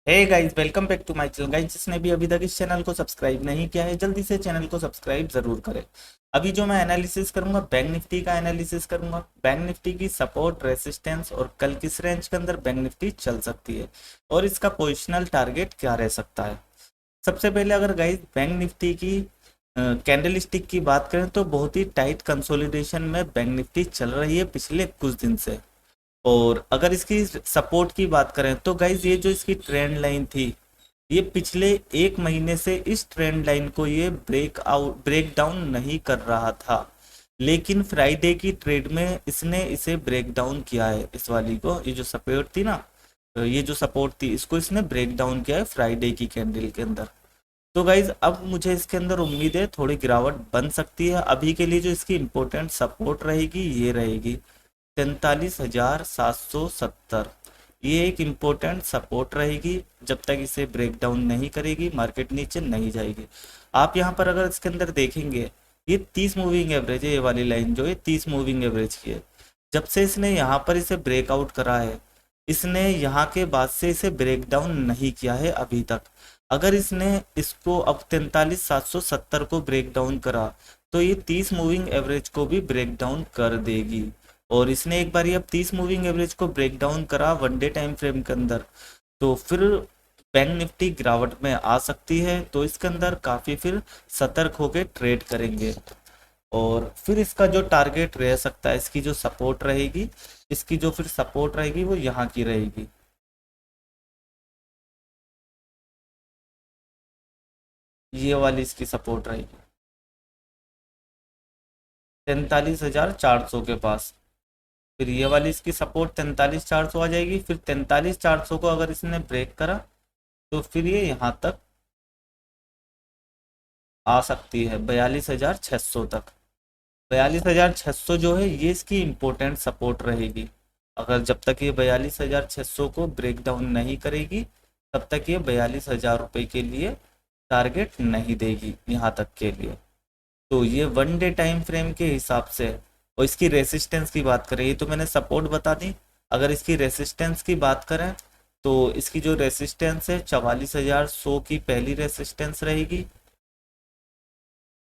Hey guys, welcome back to my channel. Guys, जिसने भी अभी तक इस चैनल को सब्सक्राइब नहीं किया है, जल्दी से चैनल को सब्सक्राइब जरूर करें। अभी जो मैं एनालिसिस करूंगा, बैंक निफ्टी का एनालिसिस करूंगा। बैंक निफ्टी की सपोर्ट, रेसिस्टेंस और कल किस रेंज के अंदर बैंक निफ्टी चल सकती है और इसका पोजिशनल टारगेट क्या रह सकता है। सबसे पहले अगर गाइस बैंक निफ्टी की कैंडल स्टिक की बात करें तो बहुत ही टाइट कंसोलिडेशन में बैंक निफ्टी चल रही है पिछले कुछ दिन से। और अगर इसकी सपोर्ट की बात करें तो गाइज ये जो इसकी ट्रेंड लाइन थी, ये पिछले एक महीने से इस ट्रेंड लाइन को ये ब्रेक डाउन नहीं कर रहा था। लेकिन फ्राइडे की ट्रेड में इसने इसे ब्रेक डाउन किया है। इस वाली को, ये जो सपोर्ट थी ना, ये जो सपोर्ट थी, इसको इसने ब्रेक डाउन किया है फ्राइडे की कैंडल के अंदर। तो गाइज अब मुझे इसके अंदर उम्मीद है थोड़ी गिरावट बन सकती है। अभी के लिए जो इसकी इंपॉर्टेंट सपोर्ट रहेगी ये रहेगी 43,770। ये एक इम्पोर्टेंट सपोर्ट रहेगी। जब तक इसे ब्रेक डाउन नहीं करेगी मार्केट नीचे नहीं जाएगी। आप यहाँ पर अगर इसके अंदर देखेंगे, ये 30 मूविंग एवरेज है। ये वाली लाइन जो है 30 मूविंग एवरेज की है। जब से इसने यहाँ पर इसे ब्रेकआउट करा है, इसने यहाँ के बाद से इसे ब्रेक डाउन नहीं किया है अभी तक। अगर इसने इसको अब 43,770 को ब्रेक डाउन करा तो ये 30 मूविंग एवरेज को भी ब्रेक डाउन कर देगी। और इसने एक बार अब 30 मूविंग एवरेज को ब्रेक डाउन करा वन डे टाइम फ्रेम के अंदर, तो फिर बैंक निफ्टी गिरावट में आ सकती है। तो इसके अंदर काफी फिर सतर्क होकर ट्रेड करेंगे। और फिर इसका जो टारगेट रह सकता है, इसकी जो सपोर्ट रहेगी, इसकी जो फिर सपोर्ट रहेगी वो यहाँ की रहेगी। ये वाली इसकी सपोर्ट रहेगी 43,400 के पास। फिर ये वाली इसकी सपोर्ट 43,400 आ जाएगी। फिर 43,400 को अगर इसने ब्रेक करा तो फिर ये यहाँ तक आ सकती है 42,600 तक। 42,600 जो है ये इसकी इम्पोर्टेंट सपोर्ट रहेगी। अगर जब तक ये 42,600 को ब्रेक डाउन नहीं करेगी तब तक ये 42,000 रुपये के लिए टारगेट नहीं देगी यहाँ तक के लिए। तो ये वन डे टाइम फ्रेम के हिसाब से। और इसकी रेसिस्टेंस की बात करें, ये तो मैंने सपोर्ट बता दी। अगर इसकी रेसिस्टेंस की बात करें तो इसकी जो रेसिस्टेंस है 44,100 की पहली रेसिस्टेंस रहेगी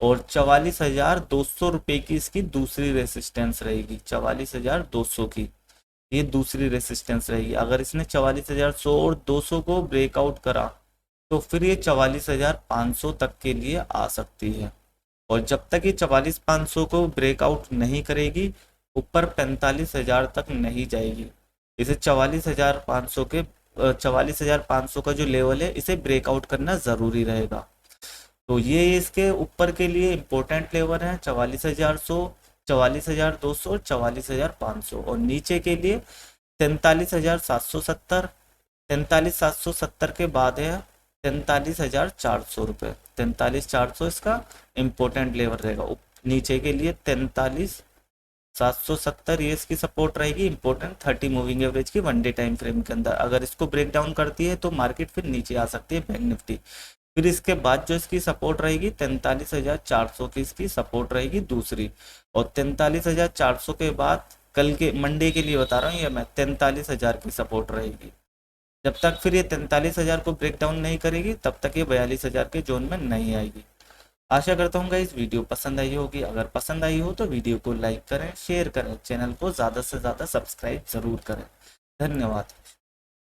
और 44,200 रुपये की इसकी दूसरी रेसिस्टेंस रहेगी। 44,200 की ये दूसरी रेसिस्टेंस रहेगी। अगर इसने 44,100 और 200 को ब्रेकआउट करा तो फिर ये 44,500 तक के लिए आ सकती है। और जब तक ये 44,500 को ब्रेकआउट नहीं करेगी, ऊपर 45,000 तक नहीं जाएगी। इसे 44,500 के 44,500 का जो लेवल है, इसे ब्रेकआउट करना ज़रूरी रहेगा। तो ये इसके ऊपर के लिए इम्पोर्टेंट लेवल है 44,100, 44,200 और 44,500। और नीचे के लिए 43,770। 43,770 के बाद है 43,400 रुपये। 43,400 इसका इम्पोर्टेंट लेवल रहेगा। नीचे के लिए 43,770 ये इसकी सपोर्ट रहेगी इम्पोर्टेंट 30 मूविंग एवरेज की वन डे टाइम फ्रेम के अंदर। अगर इसको ब्रेक डाउन करती है तो मार्केट फिर नीचे आ सकती है बैंक निफ्टी। फिर इसके बाद जो इसकी सपोर्ट रहेगी 43,400 की इसकी सपोर्ट रहेगी दूसरी। और 43,400 के बाद कल के मंडे के लिए बता रहा हूँ, ये मैं 43,000 की सपोर्ट रहेगी। जब तक फिर ये 43,000 को ब्रेक डाउन नहीं करेगी तब तक ये 42,000 के जोन में नहीं आएगी। आशा करता हूँ इस वीडियो पसंद आई होगी। अगर पसंद आई हो तो वीडियो को लाइक करें, शेयर करें, चैनल को ज़्यादा से ज़्यादा सब्सक्राइब ज़रूर करें। धन्यवाद।